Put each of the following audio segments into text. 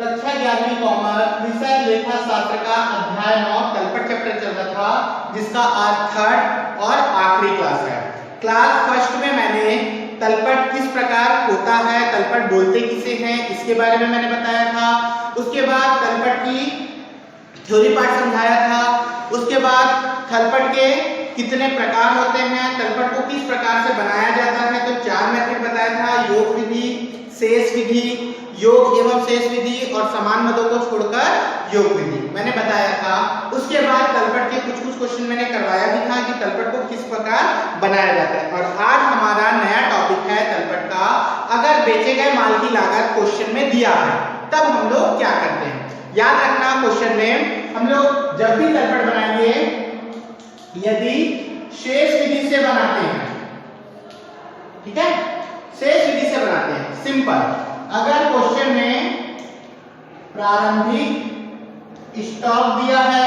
कक्षा 11वीं कॉमर्स विषय लेखा शास्त्र का अध्याय 9 तलपट चैप्टर चल रहा था, जिसका आज थर्ड और आखिरी क्लास है। क्लास फर्स्ट में मैंने तलपट किस प्रकार होता है, तलपट बोलते किसे हैं, इसके बारे में मैंने बताया था। उसके बाद तलपट की थ्योरी पार्ट समझाया था। उसके बाद तलपट के कितने प्रकार होते हैं, तलपट को किस प्रकार से बनाया जाता है, तो 4 मेथड बताया था, योग विधि, शेष विधि, योग एवं शेष विधि और समान मदों को छोड़कर योग विधि मैंने बताया था। उसके बाद तलपट के कुछ क्वेश्चन मैंने करवाया भी था कि तलपट को किस प्रकार बनाया जाता है। और आज हमारा नया टॉपिक है तलपट का, अगर बेचे गए माल की लागत क्वेश्चन में दिया है तब हम लोग क्या करते हैं। याद रखना, क्वेश्चन में हम लोग जब भी तलपट बनाएंगे, यदि शेष विधि से बनाते हैं, ठीक है, शेष विधि से बनाते हैं, सिंपल। अगर क्वेश्चन में प्रारंभिक स्टॉक दिया है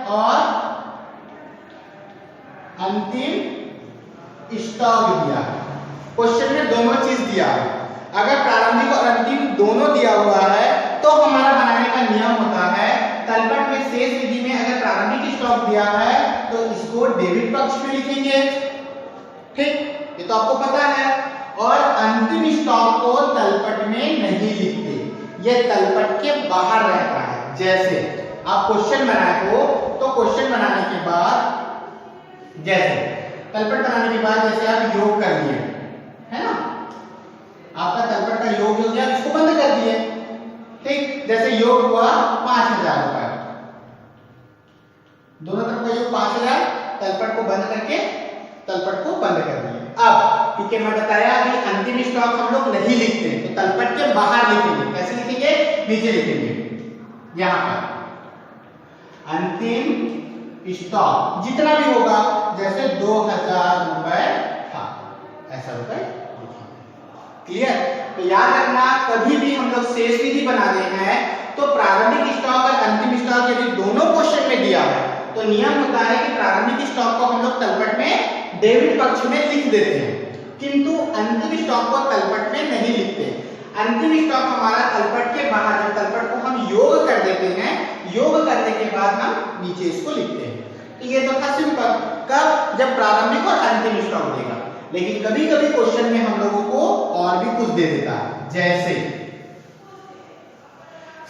और अंतिम स्टॉक दिया है, क्वेश्चन में दोनों चीज दिया है, अगर प्रारंभिक और अंतिम दोनों दिया हुआ है तो हमारा बनाने का नियम होता है, तलपट में शेष विधि में अगर प्रारंभिक स्टॉक दिया है तो इसको डेबिट पक्ष में लिखेंगे, ठीक, ये तो आपको पता है। और अंतिम स्टॉक को तलपट में नहीं लिखते, ये तलपट के बाहर रहता है। जैसे आप क्वेश्चन बनाए हो तो क्वेश्चन बनाने के बाद, जैसे तलपट बनाने के बाद जैसे आप योग कर दिए, है ना, आपका तलपट का योग हो गया, इसको बंद कर दिए, ठीक, जैसे योग हुआ 5000 रुपए, दोनों तरफ का योग 5000, तलपट को बंद करके तलपट को बंद कर दिए। अब ठीक है, मैं बताया कि अंतिम स्टॉक हम लोग नहीं लिखते, तो तलपट के बाहर लिखेंगे, कैसे लिखेंगे, नीचे लिखेंगे, यहां पर अंतिम स्टॉक जितना भी होगा, जैसे 2000 रुपए था, ऐसा रुपए लिखेंगे। क्लियर? तो याद रखना, कभी भी हम लोग शेष विधि बना रहे हैं तो प्रारंभिक स्टॉक और अंतिम स्टॉक यदि दोनों क्वेश्चन में दिया है तो नियम होता है कि प्रारंभिक स्टॉक को हम लोग तलपट में डेबिट पक्ष में लिख देते हैं, किंतु अंतिम स्टॉक को तलपट में नहीं लिखते। अंतिम स्टॉक हमारा तलपट के बाहर, जब तलपट को हम योग कर देते हैं, योग करने के बाद हम नीचे इसको लिखते हैं। तो ये तो था सिंपल, कब, जब प्रारंभिक और अंतिम स्टॉक देगा। लेकिन कभी कभी क्वेश्चन में हम लोगों को और भी कुछ दे देता है, जैसे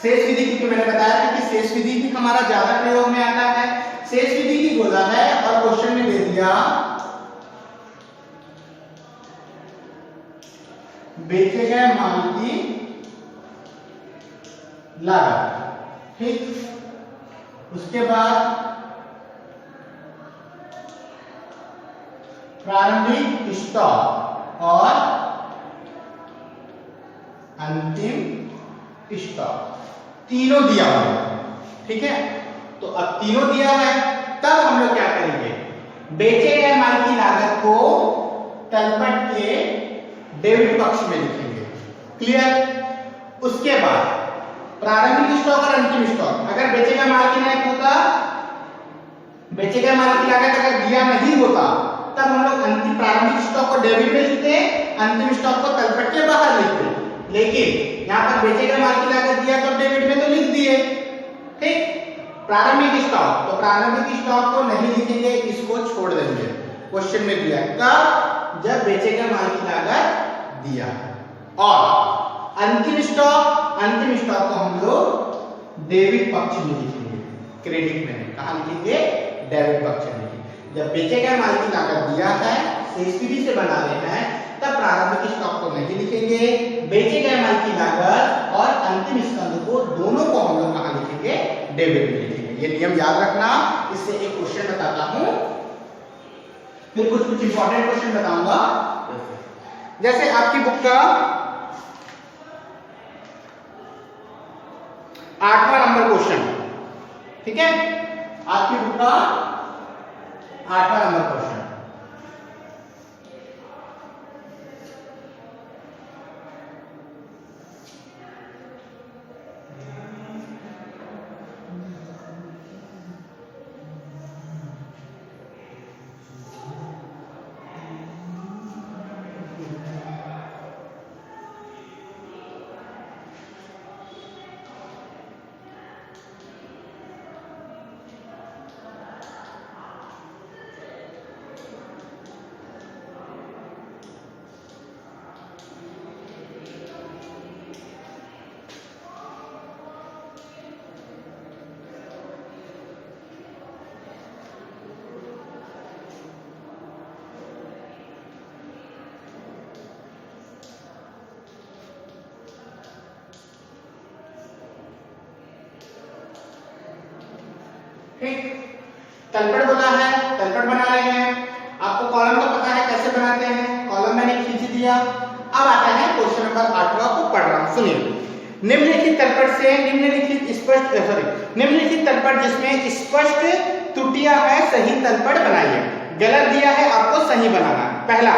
शेष विधि की, मैंने बताया था कि शेष विधि भी हमारा ज्यादा प्रयोग में आता है। शेष विधि की बोला है और क्वेश्चन में दे दिया बेचे गए माल की लागत, ठीक, उसके बाद प्रारंभिक स्टॉक और अंतिम स्टॉक तीनों दिया हुआ है, ठीक है। तो अब तीनों दिया है, तब हम लोग क्या करेंगे, बेचे गए माल की लागत को तलपट के डेबिट पक्ष में लिखेंगे। क्लियर? उसके बाद प्रारंभिक स्टॉक और अंतिम स्टॉक, अगर बेचे गए माल की लागत होता, बेचे गए माल की लागत अगर दिया नहीं होता तब हम लोग अंतिम प्रारंभिक स्टॉक को डेबिट में लिखते, अंतिम स्टॉक को तलपट के बाहर लिखते। लेकिन यहाँ पर बेचे गए माल की लागत दिया तो डेबिट में तो लिख दिए, ठीक। प्रारंभिक स्टॉक, तो प्रारंभिक स्टॉक को नहीं लिखेंगे, इसको छोड़ देंगे, क्वेश्चन में दिया कब, जब बेचे गए माल की लागत दिया। और अंतिम स्टॉक, अंतिम स्टॉक को हम लोग डेबिट पक्ष में लिखेंगे, क्रेडिट में कहां लिखेंगे, डेबिट पक्ष में लिखेंगे। जब बेचे गए माल की लागत दिया है, शेष विधि से बना रहे हैं, तब प्रारंभिक स्टॉक को नहीं लिखेंगे, बेचे गए माल की लागत और अंतिम स्कंद को दोनों को हम लोग कहां लिखेंगे, डेबिट में लिखेंगे। ये नियम याद रखना। इससे एक क्वेश्चन बताता हूं, फिर कुछ इंपॉर्टेंट क्वेश्चन बताऊंगा। जैसे आपकी बुक का 8वां नंबर क्वेश्चन, ठीक है, आपकी बुक का 8वां नंबर क्वेश्चन, ठीक, तलपट बोला है, तलपट बना रहे हैं। आपको कॉलम तो पता है कैसे बनाते हैं, कॉलम मैंने खींच दिया। अब आता है क्वेश्चन नंबर 8वां को पढ़ रहा हूं, सुनिए। निम्नलिखित तलपट से निम्नलिखित तलपट जिसमें स्पष्ट त्रुटियां है सही तलपट बनाइए। गलत दिया है, आपको सही बनाना। पहला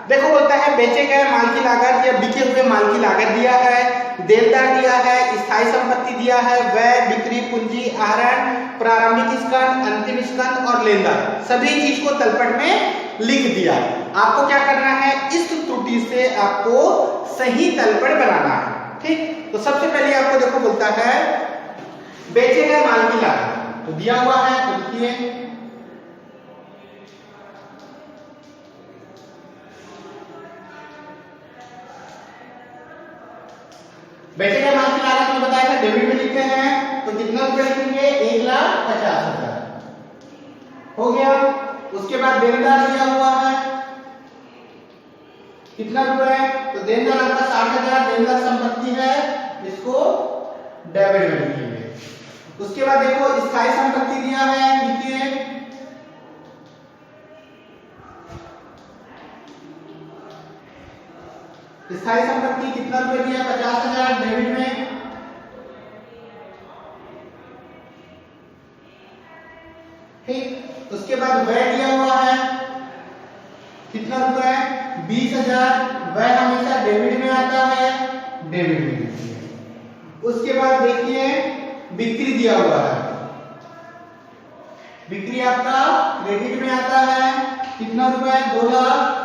देखो बोलता है बेचे गए माल की लागत या बिके हुए माल की लागत दिया है, देनदार दिया है, स्थायी संपत्ति दिया है, व्यय, बिक्री, पूंजी, आहरण, प्रारंभिक स्कंद, अंतिम स्कंद और लेनदार, सभी चीज को तलपट में लिख दिया। आपको क्या करना है, इस त्रुटि से आपको सही तलपट बनाना है। ठीक, तो सबसे पहले आपको देखो बोलता है बेचे गए माल की लागत, तो दिया हुआ है तो लिखिए बेचे गए माल की लागत में बताया था डेबिट में लिखते हैं, तो कितना रुपए लिखेंगे, 1,50,000 हो गया। उसके बाद देनदार दिया हुआ है कितना रुपए, तो देनदार आपका 60,000 देनदार संपत्ति है, इसको डेबिट में लिखेंगे। उसके बाद देखो स्थायी संपत्ति दिया है, लिखिए स्थायी संपत्ति कितना रुपए दिया, 50,000 डेबिट में। ठीक, उसके बाद व्यय दिया हुआ है कितना रुपए, 20,000, व्यय हमेशा डेबिट में आता है, डेबिट में लिखिए। उसके बाद देखिए बिक्री दिया हुआ है, बिक्री आपका क्रेडिट में आता है, कितना रुपए, 2 लाख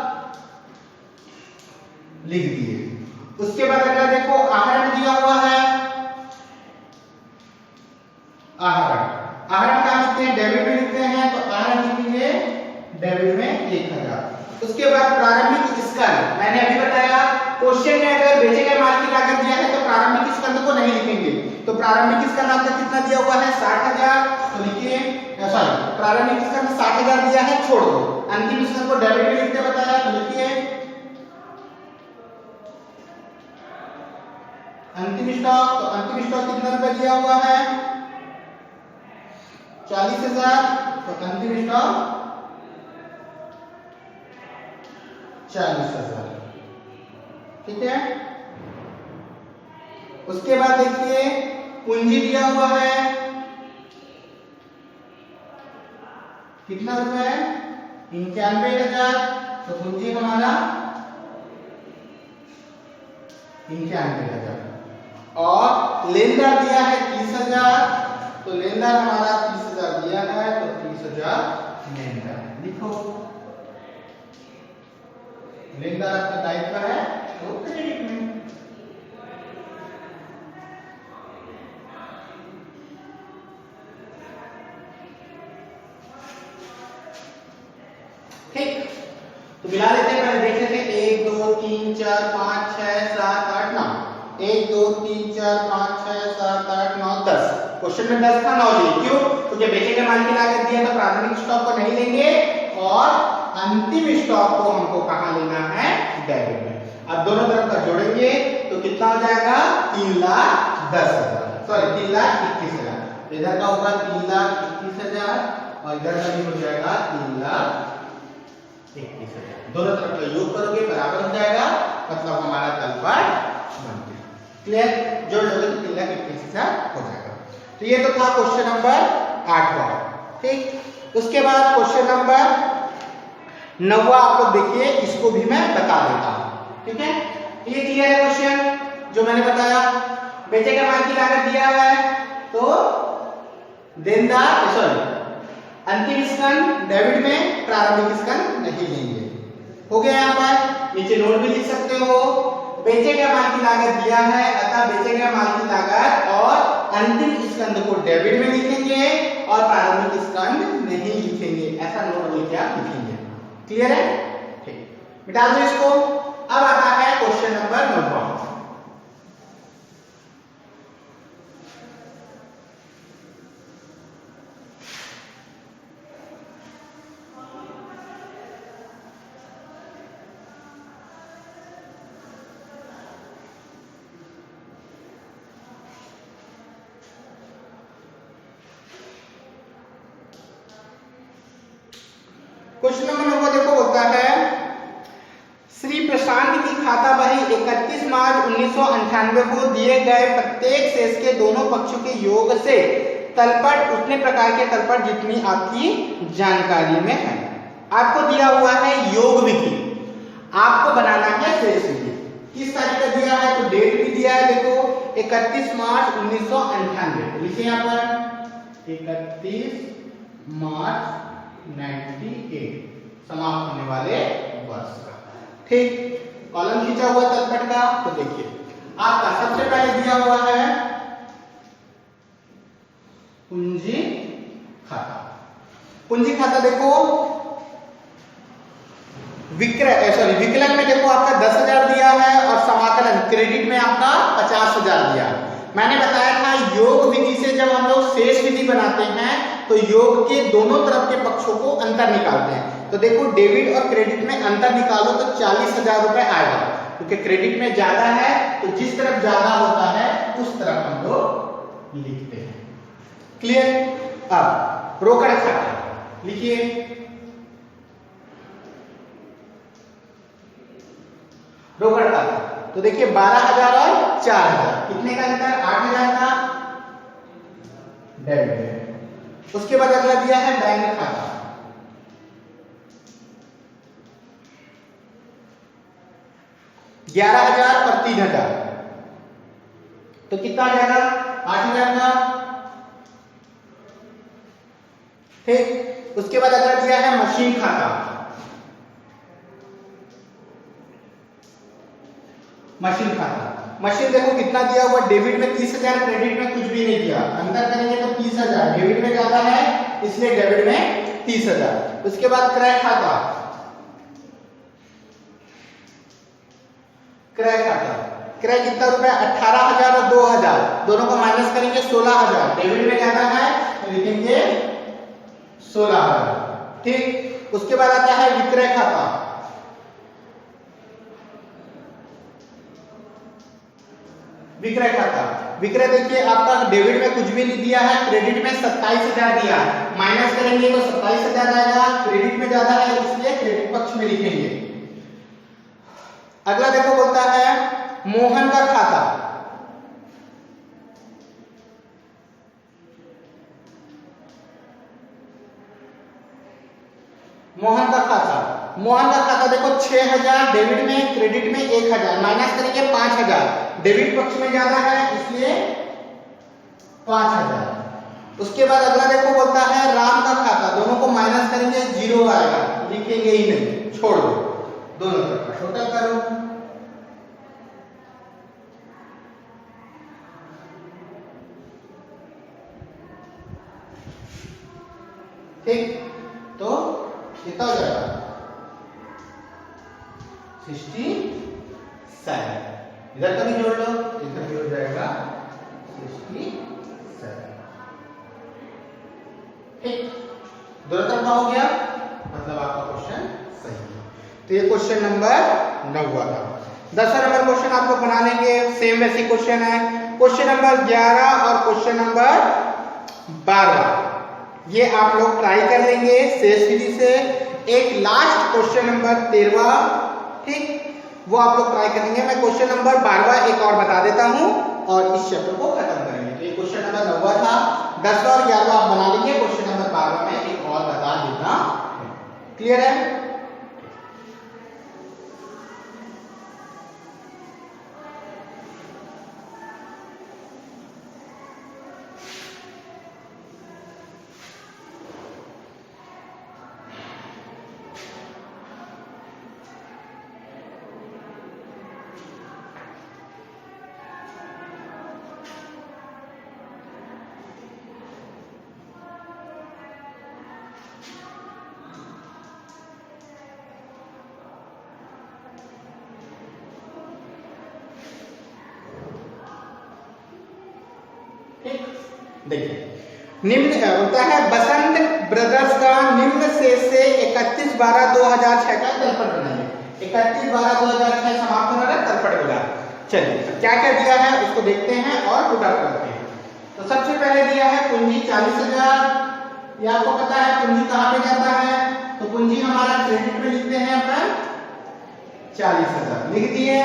लिख दिए। उसके बाद अगला देखो आहरण दिया हुआ है, आहरण क्या लिखते हैं, डेबिट में लिखते हैं, तो आहरण लिखेंगे डेबिट में 1,000। उसके बाद प्रारंभिक स्कंद, मैंने अभी बताया क्वेश्चन में अगर बेचे गए माल की लागत दिया है तो प्रारंभिक स्कंद को नहीं लिखेंगे, तो प्रारंभिक स्कंद आपका कितना दिया हुआ है, 60,000, तो लिखिए सॉरी प्रारंभिक स्कंद 60,000 दिया है, छोड़ दो। अंतिम स्कंद को डेबिट में लिखते बताया, तो लिखिए अंतिम स्टॉक, तो अंतिम स्टॉक कितना रुपए दिया हुआ है, 40,000, तो अंतिम स्टॉक 40,000। ठीक है, उसके बाद देखिए पूंजी दिया हुआ है कितना रुपए, 91,000, तो पूंजी हमारा 91,000। और लेनदार दिया है 30,000, तो लेनदार हमारा 30,000 दिया है, तो 30,000 लेनदार लिखो। लेनदार आपका दायित्व है तो क्रेडिट में। ठीक, तो मिला लेते हैं, पहले देख लेते हैं 1 2 3 4 5 6 7 8 9, 1 2 3 4 5 6 7 8 9 10। क्वेश्चन में 10 था, 9 लिए, क्यों, क्योंकि बेचे गए माल की लागत दिया तो प्रारंभिक स्टॉक को नहीं लेंगे और अंतिम स्टॉक को हमको कहां लेना है, डेबिट में। अब दोनों तरफ का जोड़ेंगे तो कितना हो जाएगा, 3,10,000, सॉरी 3,21,000। इधर का होगा 3,21,000 और इधर का भी हो जाएगा 3,21,000। दोनों तरफ का योग करोगे बराबर हो जाएगा, मतलब हमारा तलपट बन गया। क्लियर, जोड़ लोगे तो 3,21,000 हो जाएगा। तो ये तो था क्वेश्चन नंबर 8वां। ठीक, उसके बाद क्वेश्चन नंबर 9वां आप लोग देखिए, इसको भी मैं बता देता हूं। ठीक है, ये क्लियर है क्वेश्चन जो मैंने बताया, बेचे गए माल की लागत दिया है तो देनदार सॉरी अंतिम स्कंद डेबिट में, प्रारंभिक स्कंद नहीं लेंगे। हो गया, यहाँ पर नीचे नोट भी लिख सकते हो, बेचे गए माल की लागत दिया है, अतः बेचे गए माल की लागत और अंतिम स्कंद को डेबिट में लिखेंगे और प्रारंभिक स्कंद नहीं लिखेंगे, ऐसा नोट बोल के आप लिखेंगे। क्लियर है, ठीक, मिटा दो इसको। अब आता है क्वेश्चन नंबर 9। क्वेश्चन नंबर 9 देखो, होता है श्री प्रशांत की खाता बही 31 मार्च 1998 को दिए गए प्रत्येक शेष के दोनों पक्षों के योग से तलपट उतने प्रकार के तलपट जितनी आपकी जानकारी में है। आपको दिया हुआ है योग विधि, आपको बनाना है शेष विधि। किस तारीख का दिया है, तो डेट भी दिया है, देखो 31 मार्च 1998, लिखिए यहाँ पर 31 मार्च 98 समाप्त होने वाले वर्ष का। ठीक, कॉलम खींचा हुआ तलपट का, तो देखिए आपका सबसे पहले दिया हुआ है पूंजी खाता। पूंजी खाता देखो विकलन में देखो आपका 10,000 दिया है और समाकलन क्रेडिट में आपका 50,000 दिया है। मैंने बताया था योग विधि से जब हम लोग शेष विधि बनाते हैं तो योग के दोनों तरफ के पक्षों को अंतर निकालते हैं। तो देखो डेबिट और क्रेडिट में अंतर निकालो तो 40,000 रुपए आएगा, क्योंकि क्रेडिट में ज्यादा है तो जिस तरफ ज्यादा होता है उस तरफ हम लोग लिखते हैं। क्लियर। अब रोकड़ खाता लिखिए, रोकड़ खाता तो देखिए 12,000 और 4,000 कितने का अंतर, 8,000 का डेबिट। उसके बाद अगला दिया है बैंक खाता, $11,000 और 3,000 तो कितना आ जाएगा, 8,000 का। ठीक, उसके बाद अगला दिया है मशीन खाता, मशीन खाता। मशीन देखो कितना दिया हुआ, डेबिट में 30,000, क्रेडिट में कुछ भी नहीं दिया, अंतर करेंगे तो 30,000, डेबिट में ज्यादा है इसलिए डेबिट में 30,000। उसके बाद क्रय खाता, क्रय खाता, क्रय कितना रुपया, 18,000 और 2,000 दोनों को माइनस करेंगे 16,000, डेबिट में ज्यादा है तो लिखेंगे 16,000। ठीक, उसके बाद आता है विक्रय खाता, विक्रय खाता। विक्रय देखिए आपका डेबिट में कुछ भी नहीं दिया है, क्रेडिट में 27,000 दिया है, माइनस करेंगे तो 27,000 आएगा, क्रेडिट में ज्यादा है इसलिए क्रेडिट पक्ष में लिखेंगे। अगला देखो बोलता है मोहन का खाता, मोहन का खाता, मोहन का खाता देखो 6,000, डेबिट में क्रेडिट में 1,000, माइनस करेंगे 5,000, डेबिट पक्ष में ज्यादा है इसलिए 5,000। उसके बाद अगला देखो बोलता है राम का खाता, दोनों को माइनस करेंगे 0 आएगा, लिखेंगे ही नहीं, छोड़ दो, दोनों तरफ टोटल करो। ठीक, तो कितना हो जाएगा 67, इधर का भी जोड़ लो, इधर भी हो जाएगा 67। ठीक, दोनों तरफ का हो गया, मतलब आपका क्वेश्चन सही है। तो ये क्वेश्चन नंबर 9 था। 10वां नंबर क्वेश्चन आप लोग बना लेंगे, सेम वैसी क्वेश्चन है। क्वेश्चन नंबर 11 और क्वेश्चन नंबर 12 ये आप लोग ट्राई कर लेंगे शेष विधि से। एक लास्ट क्वेश्चन नंबर 13, ठीक, वो आप लोग ट्राई करेंगे। मैं क्वेश्चन नंबर 12 एक और बता देता हूं और इस चैप्टर को खत्म करेंगे। तो ये क्वेश्चन नंबर 9 था, 10 और 11 आप बना लेंगे, क्वेश्चन नंबर 12 में एक और बता देता। क्लियर है? देखिए निम्न होता है बसंत ब्रदर्स का निम्न शेष से 31/12/2006 का तलपट बनाइए। 31/12/2006 समाप्त होने वाला तलपट बना। चलिए क्या क्या दिया है उसको देखते हैं और पुट अप करते हैं। तो सबसे पहले दिया है पूंजी 40,000। ये आपको पता है पूंजी कहाँ पे जाता है, तो पूंजी हमारा क्रेडिट में लिखते हैं अपन 40,000 लिख दिए।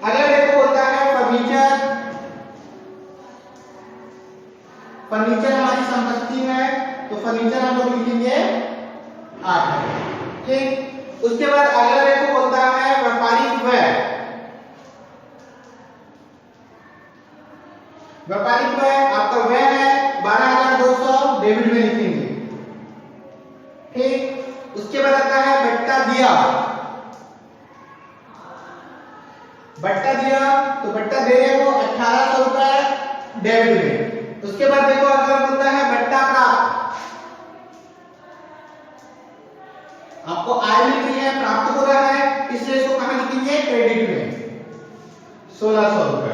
अगला देखो होता है फर्नीचर। फर्नीचर हमारी संपत्ति है तो फर्नीचर हम लोग लिखेंगे 8,000। ठीक, उसके बाद अगला देखो होता है व्यापारिक व्यय। व्यापारिक व्यय आपका व्यय है 12,200 डेबिट में लिखेंगे। ठीक, उसके बाद आता है बट्टा दिया। बट्टा दिया तो बट्टा दे रहे हो 1800 रुपए डेबिट में। उसके बाद देखो अगर होता है बट्टा प्राप्त, आपको आय मिल रही है, प्राप्त हो रहा है, इसलिए इसको कहां लिखेंगे क्रेडिट में 1600 रुपए।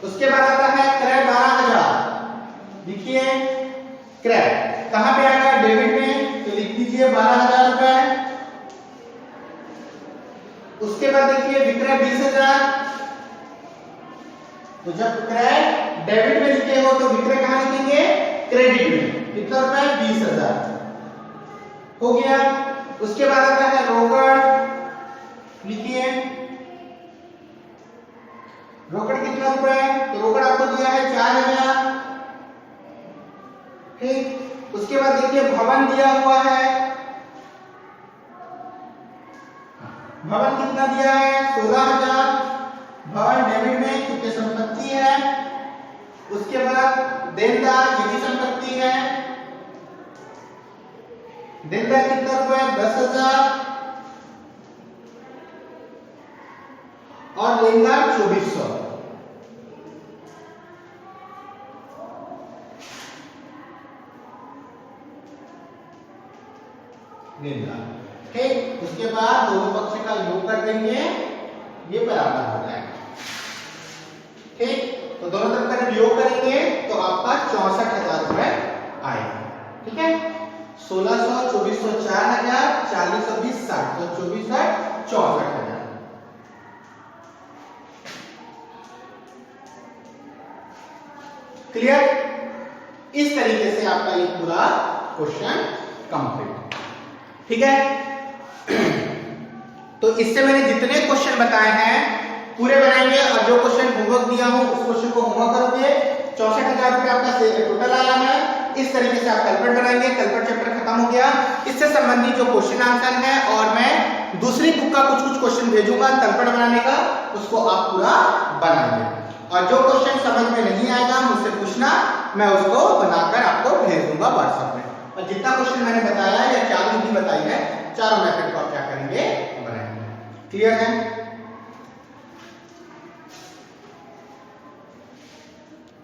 उसके बाद आता है क्रय 12,000 लिखिए। क्रय कहां पे आएगा डेबिट में तो लिख दीजिए 12,000 रुपए। उसके बाद देखिए विक्रय 20,000, तो जब क्रय डेबिट में लिखे हो तो विक्रय कहां लिखेंगे क्रेडिट में। कितना रुपए 20,000 हो गया। उसके बाद आता है रोकड़ लिखिए। रोकड़ कितना रुपए तो रोकड़ आपको दिया है 4,000। ठीक, उसके बाद देखिए भवन दिया हुआ है। भवन कितना दिया है 16,000। भवन डेबिट में क्योंकि संपत्ति है। उसके बाद देनदार ये भी संपत्ति है। देनदार कितना रुपए 10,000 और लेनदार 2400। लेनदार। ठीक, उसके बाद दोनों पक्ष का योग कर देंगे, ये बराबर हो जाएगा। ठीक, तो दोनों तरफ का जब योग करेंगे तो आपका 64,000 रुपए आएगा। ठीक है, 1600, 2400, 4,000, 40 20 60, तो 24 64,000। क्लियर? इस तरीके से आपका ये पूरा क्वेश्चन कंप्लीट। ठीक है, तो इससे मैंने जितने क्वेश्चन बताए हैं पूरे बनाएंगे और जो क्वेश्चन होमवर्क दिया हूं उस क्वेश्चन को होमवर्क करोगे। 64,000 रुपए आपका टोटल आया है। इस तरीके से आप तलपट बनाएंगे। तलपट चैप्टर खत्म हो गया। इससे संबंधित जो क्वेश्चन आंसर है और मैं दूसरी बुक का कुछ क्वेश्चन भेजूंगा तलपट बनाने का, उसको आप पूरा बनाएंगे। और जो क्वेश्चन समझ में नहीं आएगा मुझसे पूछना, मैं उसको बनाकर आपको भेज दूंगा व्हाट्सएप में। और जितना क्वेश्चन मैंने बताया या 4 विधि बताई है, चारों मेथड को आप क्या करेंगे बनाएंगे। क्लियर है?